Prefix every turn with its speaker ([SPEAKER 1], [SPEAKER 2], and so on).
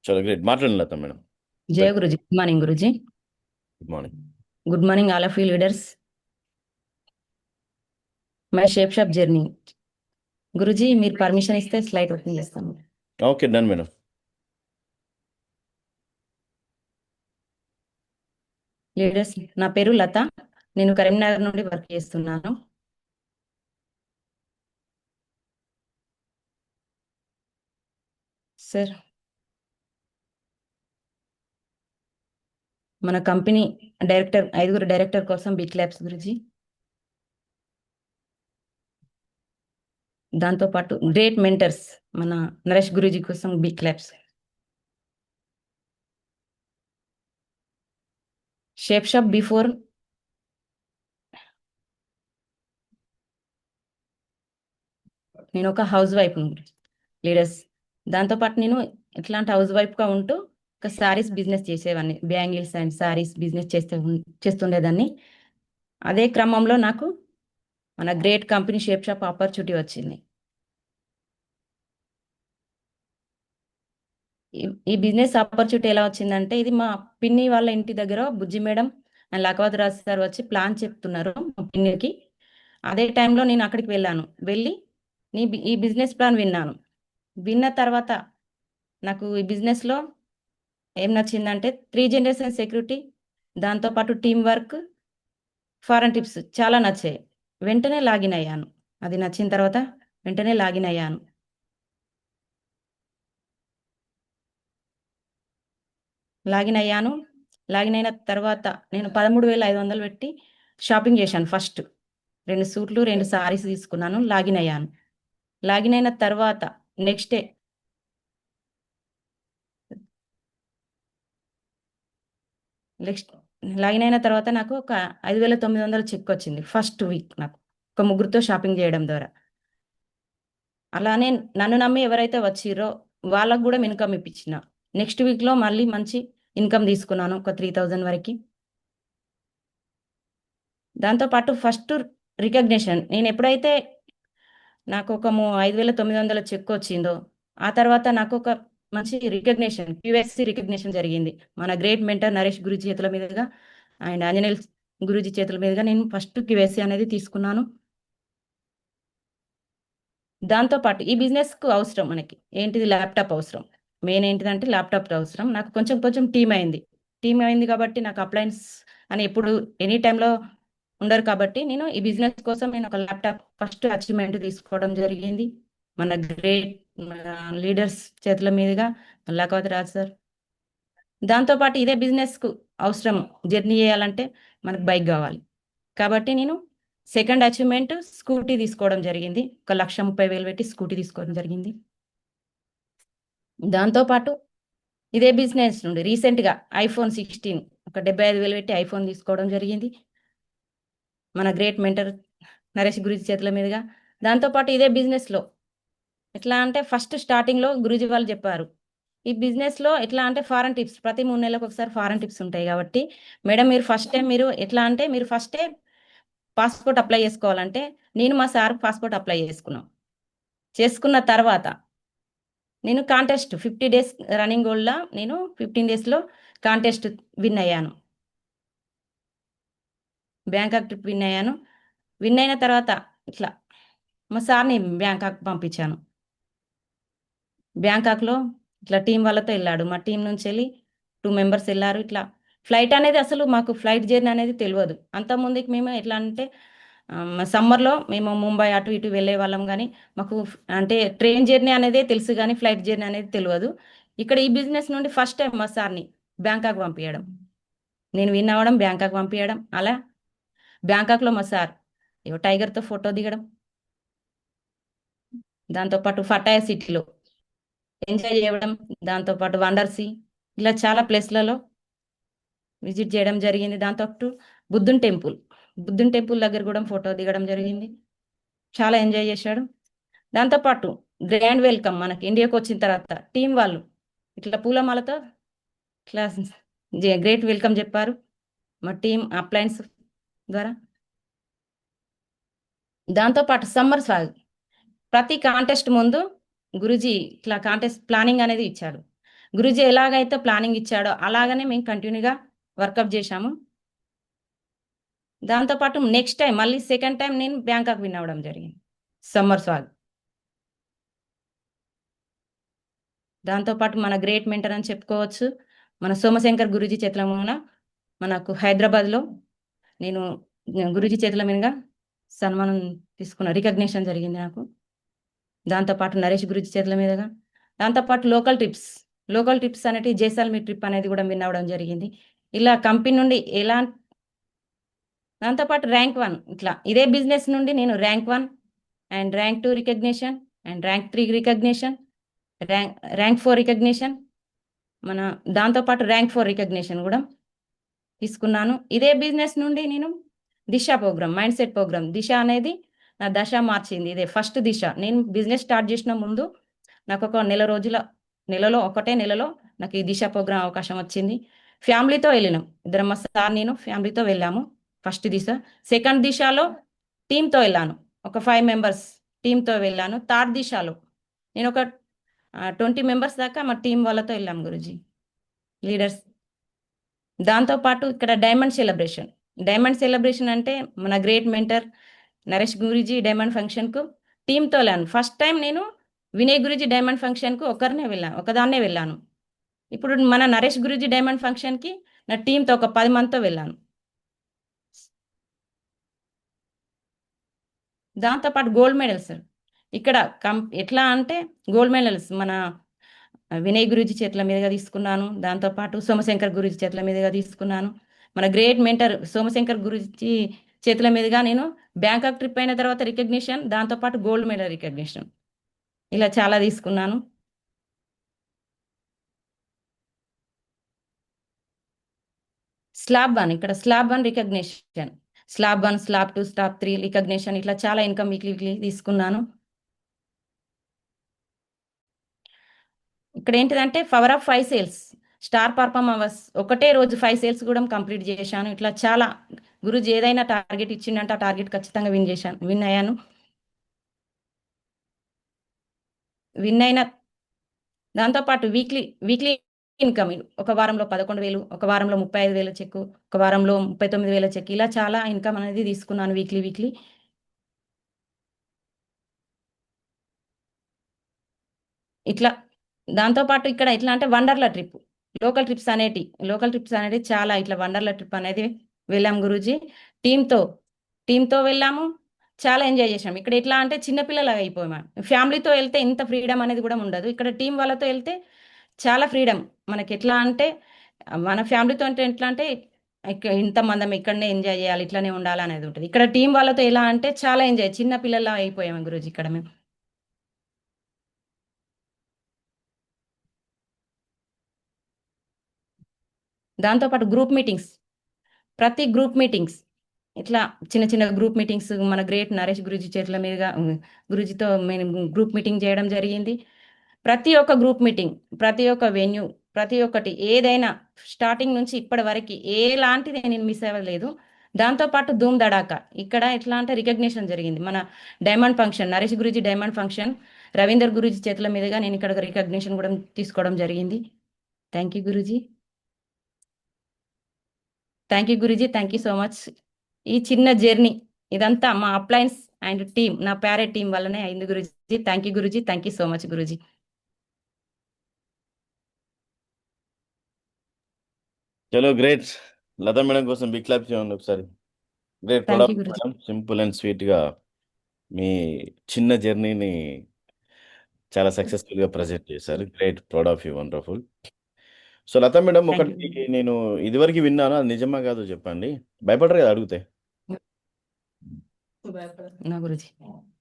[SPEAKER 1] చాలా గ్రేట్. మాట్లాడండి Latha madam.
[SPEAKER 2] Jaya
[SPEAKER 1] right.
[SPEAKER 2] Guruji, good morning Guruji.
[SPEAKER 1] Good morning.
[SPEAKER 2] Good morning all of you leaders. My Shape Shop journey. Guruji మీరు permission ఇస్తే slide open చేస్తాను.
[SPEAKER 1] Okay, done madam.
[SPEAKER 2] Leaders, నా పేరు లత. నేను కరీంనగర్ నుండి వర్క్ చేస్తున్నాను. సార్, మన కంపెనీ డైరెక్టర్, 5 డైరెక్టర్ కోసం బిగ్ ల్యాబ్స్ గురుజీ. దాంతోపాటు గ్రేట్ మెంటర్స్ మన నరేష్ గురూజీ కోసం big claps. Shape shop before నేను ఒక హౌస్ వైఫ్ లీడర్స్. దాంతోపాటు నేను ఎట్లాంటి హౌస్ వైఫ్గా ఉంటూ ఒక శారీస్ బిజినెస్ చేసేవాడిని. బ్యాంగిల్స్ అండ్ శారీస్ బిజినెస్ చేస్తుండేదాన్ని. అదే క్రమంలో నాకు మన great company Shape Shop opportunity వచ్చింది. ఈ బిజినెస్ ఆపర్చునిటీ ఎలా వచ్చిందంటే, ఇది మా పిన్ని వాళ్ళ ఇంటి దగ్గర బుజ్జి మేడం అండ్ లఖవత్ రాజు సార్ వచ్చి ప్లాన్ చెప్తున్నారు మా పిన్నికి. అదే టైంలో నేను అక్కడికి వెళ్ళాను. వెళ్ళి ఈ బిజినెస్ ప్లాన్ విన్నాను. విన్న తర్వాత నాకు ఈ బిజినెస్లో ఏం నచ్చిందంటే 3 జనరేషన్ సెక్యూరిటీ, దాంతోపాటు టీం వర్క్, ఫారెన్ టిప్స్ చాలా నచ్చాయి. వెంటనే లాగిన్ అయ్యాను. అది నచ్చిన తర్వాత వెంటనే లాగిన్ అయ్యాను. లాగిన్ అయ్యాను. లాగిన్ అయిన తర్వాత నేను 13,500 పెట్టి షాపింగ్ చేశాను. ఫస్ట్ 2 సూట్లు 2 సారీస్ తీసుకున్నాను. లాగిన్ అయ్యాను. లాగిన్ అయిన తర్వాత నెక్స్ట్ డే నెక్స్ట్ లాగిన్ అయిన తర్వాత నాకు ఒక 5,900 చెక్ వచ్చింది ఫస్ట్ వీక్. నాకు ఒక ముగ్గురితో షాపింగ్ చేయడం ద్వారా. అలానే నన్ను నమ్మి ఎవరైతే వచ్చిరో వాళ్ళకు కూడా ఇన్కమ్ ఇప్పించిన. నెక్స్ట్ వీక్లో మళ్ళీ మంచి ఇన్కమ్ తీసుకున్నాను, ఒక 3,000 వరకు. దాంతోపాటు ఫస్ట్ రికగ్నిషన్, నేను ఎప్పుడైతే నాకు ఒక 5,900 చెక్ వచ్చిందో ఆ తర్వాత నాకు ఒక మంచి రికగ్నిషన్, క్యూఎస్సి రికగ్నిషన్ జరిగింది. మన గ్రేట్ మెంటర్ నరేష్ గురూజీ చేతుల మీదుగా అండ్ ఆంజనేయుల్ గురూజీ చేతుల మీదుగా నేను ఫస్ట్ క్యూఎస్సి అనేది తీసుకున్నాను. దాంతోపాటు ఈ బిజినెస్కు అవసరం మనకి ఏంటిది, ల్యాప్టాప్ అవసరం. మెయిన్ ఏంటిదంటే ల్యాప్టాప్ అవసరం. నాకు కొంచెం కొంచెం టీమ్ అయింది కాబట్టి నాకు అప్లయన్స్ అని ఎప్పుడు ఎనీ టైంలో ఉండరు కాబట్టి నేను ఈ బిజినెస్ కోసం నేను ఒక ల్యాప్టాప్ ఫస్ట్ అచీవ్మెంట్ తీసుకోవడం జరిగింది. మన గ్రేట్ లీడర్స్ చేతుల మీదుగా, లఖవత్ రాజ్ సార్. దాంతోపాటు ఇదే బిజినెస్కు అవసరం, జర్నీ చేయాలంటే మనకు బైక్ కావాలి కాబట్టి నేను సెకండ్ అచీవ్మెంట్ స్కూటీ తీసుకోవడం జరిగింది. 1,30,000 పెట్టి స్కూటీ తీసుకోవడం జరిగింది. దాంతోపాటు ఇదే బిజినెస్ నుండి రీసెంట్గా iPhone 16 ఒక 75,000 పెట్టి ఐఫోన్ తీసుకోవడం జరిగింది మన గ్రేట్ మెంటర్ నరేష్ గురూజీ చేతుల మీదుగా. దాంతోపాటు ఇదే బిజినెస్లో ఎట్లా అంటే ఫస్ట్ స్టార్టింగ్లో గురూజీ వాళ్ళు చెప్పారు, ఈ బిజినెస్లో ఎట్లా అంటే ఫారెన్ టిప్స్ ప్రతి 3 నెలలకు ఒకసారి ఫారెన్ టిప్స్ ఉంటాయి కాబట్టి మేడం మీరు ఫస్ట్ టైం మీరు ఎట్లా అంటే మీరు ఫస్టే పాస్పోర్ట్ అప్లై చేసుకోవాలంటే నేను మా సార్ పాస్పోర్ట్ అప్లై చేసుకున్న తర్వాత నేను కాంటెస్ట్ 50 days రన్నింగ్ గోల్డ్లా నేను 15 daysలో కాంటెస్ట్ విన్ అయ్యాను. బ్యాంకాక్ ట్రిప్ విన్ అయ్యాను. విన్ అయిన తర్వాత ఇట్లా మా సార్ని బ్యాంకాక్ పంపించాను. బ్యాంకాక్లో ఇట్లా టీం వాళ్ళతో వెళ్ళాడు. మా టీం నుంచి వెళ్ళి 2 members వెళ్ళారు. ఇట్లా ఫ్లైట్ అనేది అసలు మాకు ఫ్లైట్ జర్నీ అనేది తెలియదు. అంతకుముందుకి మేము ఎట్లా అంటే సమ్మర్లో మేము ముంబై అటు ఇటు వెళ్ళే వాళ్ళం కానీ మాకు అంటే ట్రైన్ జర్నీ అనేది తెలుసు కానీ ఫ్లైట్ జర్నీ అనేది తెలియదు. ఇక్కడ ఈ బిజినెస్ నుండి ఫస్ట్ టైం మా సార్ని బ్యాంకాక్ పంపించడం, నేను విన్ అవ్వడం, బ్యాంకాక్ పంపించడం. అలా బ్యాంకాక్లో మా సార్ టైగర్తో ఫోటో దిగడం, దాంతోపాటు పటాయా సిటీలో ఎంజాయ్ చేయడం, దాంతోపాటు వండర్సీ ఇలా చాలా ప్లేస్లలో విజిట్ చేయడం జరిగింది. దాంతోపాటు బుద్ధున్ టెంపుల్ దగ్గర కూడా ఫోటో దిగడం జరిగింది. చాలా ఎంజాయ్ చేశాడు. దాంతోపాటు గ్రాండ్ వెల్కమ్ మనకి ఇండియాకి వచ్చిన తర్వాత టీం వాళ్ళు ఇట్లా పూలమాలతో ఇట్లా గ్రేట్ వెల్కమ్ చెప్పారు మా టీం అప్లయన్స్ ద్వారా. దాంతోపాటు సమ్మర్ ప్రతి కాంటెస్ట్ ముందు గురుజీ ఇట్లా కాంటెస్ట్ ప్లానింగ్ అనేది ఇచ్చాడు. గురూజీ ఎలాగైతే ప్లానింగ్ ఇచ్చాడో అలాగనే మేము కంటిన్యూగా వర్కప్ చేశాము. దాంతోపాటు నెక్స్ట్ టైం మళ్ళీ సెకండ్ టైం నేను బ్యాంకాక్ విన్ అవ్వడం జరిగింది సమ్మర్ స్వాగ్. దాంతోపాటు మన గ్రేట్ మెంటర్ అని చెప్పుకోవచ్చు మన సోమశంకర్ గురూజీ చేతుల మీదుగా మనకు హైదరాబాద్లో నేను గురూజీ చేతుల మీదుగా సన్మానం తీసుకున్న రికగ్నిషన్ జరిగింది నాకు. దాంతోపాటు నరేష్ గురూజీ చేతుల మీదుగా, దాంతోపాటు లోకల్ ట్రిప్స్ అనేటి జైసాల్మీర్ ట్రిప్ అనేది కూడా విన్ అవ్వడం జరిగింది. ఇలా కంపెనీ నుండి దాంతోపాటు ర్యాంక్ 1 ఇట్లా ఇదే బిజినెస్ నుండి నేను rank 1 and rank 2 recognition and rank 3 recognition, rank 4 recognition, మన దాంతోపాటు ర్యాంక్ 4 రికగ్నిషన్ కూడా తీసుకున్నాను. ఇదే బిజినెస్ నుండి నేను దిశ ప్రోగ్రామ్, మైండ్ సెట్ ప్రోగ్రామ్ దిశ అనేది నా దశ మార్చింది. ఇదే ఫస్ట్ దిశ. నేను బిజినెస్ స్టార్ట్ చేసిన ముందు నాకు ఒక నెలలో నాకు ఈ దిశ ప్రోగ్రామ్ అవకాశం వచ్చింది. ఫ్యామిలీతో వెళ్ళినాం, ఇద్దరం మా సార్ నేను ఫ్యామిలీతో వెళ్ళాము. ఫస్ట్ దిశ. సెకండ్ దిశలో టీంతో వెళ్ళాను, ఒక 5 మెంబర్స్ టీంతో వెళ్ళాను. థర్డ్ దిశలో నేను ఒక 20 మెంబర్స్ దాకా మా టీం వాళ్ళతో వెళ్ళాము గురూజీ, లీడర్స్. దాంతోపాటు ఇక్కడ డైమండ్ సెలబ్రేషన్ అంటే మన great mentor Naresh Guruji diamond ఫంక్షన్కు టీంతో వెళ్ళాను. ఫస్ట్ టైం నేను వినయ్ గురూజీ డైమండ్ ఫంక్షన్కు ఒకదాన్నే వెళ్ళాను. ఇప్పుడు మన నరేష్ గురూజీ డైమండ్ ఫంక్షన్కి నా టీంతో ఒక 10 మందితో వెళ్ళాను. దాంతోపాటు గోల్డ్ మెడల్స్ ఇక్కడ ఎట్లా అంటే గోల్డ్ మెడల్స్ మన వినయ్ గురూజీ చేతుల మీదుగా తీసుకున్నాను. దాంతోపాటు సోమశంకర్ గురూజీ చేతుల మీదుగా తీసుకున్నాను. మన గ్రేట్ మెంటర్ సోమశంకర్ గురూజీ చేతుల మీదుగా నేను బ్యాంకాక్ ట్రిప్ అయిన తర్వాత రికగ్నిషన్, దాంతోపాటు గోల్డ్ మెడల్ రికగ్నిషన్, ఇలా చాలా తీసుకున్నాను. Slab 1 recognition, slab 1, slab 2, slab 3 recognition, ఇట్లా చాలా ఇన్కమ్ వీక్లీ తీసుకున్నాను. ఇక్కడ ఏంటిదంటే power of 5 sales, star perform hours, ఒకటే రోజు 5 సేల్స్ కూడా కంప్లీట్ చేశాను. ఇట్లా చాలా గురూజీ ఏదైనా టార్గెట్ ఇచ్చిందంటే ఆ టార్గెట్ ఖచ్చితంగా విన్ అయ్యాను. విన్ అయిన దాంతోపాటు వీక్లీ ఇన్కమ్ ఒక వారంలో 11,000, ఒక వారంలో 35,000 చెక్కు, ఒక వారంలో 39,000 చెక్, ఇలా చాలా ఇన్కమ్ అనేది తీసుకున్నాను వీక్లీ. ఇట్లా దాంతోపాటు ఇక్కడ ఎట్లా అంటే వండర్లా ట్రిప్, లోకల్ ట్రిప్స్ అనేటి చాలా ఇట్లా వండర్లా ట్రిప్ అనేది వెళ్ళాము గురూజీ టీంతో వెళ్ళాము. చాలా ఎంజాయ్ చేసాం. ఇక్కడ ఎట్లా అంటే చిన్నపిల్లలాగా అయిపోయాము. ఫ్యామిలీతో వెళ్తే ఇంత ఫ్రీడమ్ అనేది కూడా ఉండదు. ఇక్కడ టీం వాళ్ళతో వెళ్తే చాలా ఫ్రీడమ్ మనకి. ఎట్లా అంటే మన ఫ్యామిలీతో అంటే ఎట్లా అంటే ఇంతమంది ఇక్కడనే ఎంజాయ్ చేయాలి, ఇట్లానే ఉండాలి అనేది ఉంటుంది. ఇక్కడ టీం వాళ్ళతో ఎలా అంటే చాలా ఎంజాయ్, చిన్న పిల్లలా అయిపోయాము గురూజీ ఇక్కడ మేము. దాంతోపాటు ప్రతి గ్రూప్ మీటింగ్స్ ఇట్లా చిన్న గ్రూప్ మీటింగ్స్ మన గ్రేట్ నరేష్ గురూజీ చేతుల మీదుగా గురూజీతో మేము గ్రూప్ మీటింగ్ చేయడం జరిగింది. ప్రతి ఒక్క గ్రూప్ మీటింగ్, ప్రతి ఒక్క వెన్యూ, ప్రతి ఒక్కటి ఏదైనా స్టార్టింగ్ నుంచి ఇప్పటి వరకు ఎలాంటిది నేను మిస్ అవ్వలేదు. దాంతోపాటు ధూమ్ దడాకా ఇక్కడ ఎట్లా అంటే రికగ్నిషన్ జరిగింది. మన diamond function, Naresh Guruji diamond function, Ravinder Guruji చేతుల మీదుగా నేను ఇక్కడ రికగ్నిషన్ కూడా తీసుకోవడం జరిగింది. Thank you Guruji. Thank you Guruji, thank you so much. ఈ చిన్న జర్నీ ఇదంతా మా అప్లయన్స్ అండ్ టీమ్, నా ప్యారెట్ టీం వల్లనే అయింది Guruji. Thank you Guruji, thank you so much Guruji.
[SPEAKER 1] చలో గ్రేట్. లతా మేడం కోసం బిగ్ క్లాప్ చేయండి ఒకసారి. Great
[SPEAKER 2] thank you
[SPEAKER 1] product
[SPEAKER 2] Guruji.
[SPEAKER 1] Madam, simple and స్వీట్గా మీ చిన్న జర్నీని చాలా సక్సెస్ఫుల్గా ప్రజెంట్ చేశారు. Great, proud of you, wonderful. So Latha madam,
[SPEAKER 2] thank
[SPEAKER 1] ఒకటి
[SPEAKER 2] యూ
[SPEAKER 1] నేను ఇదివరకు విన్నాను, అది నిజమా కాదో చెప్పండి. భయపడరు కదా అడిగితే?
[SPEAKER 2] నా గురూజీ.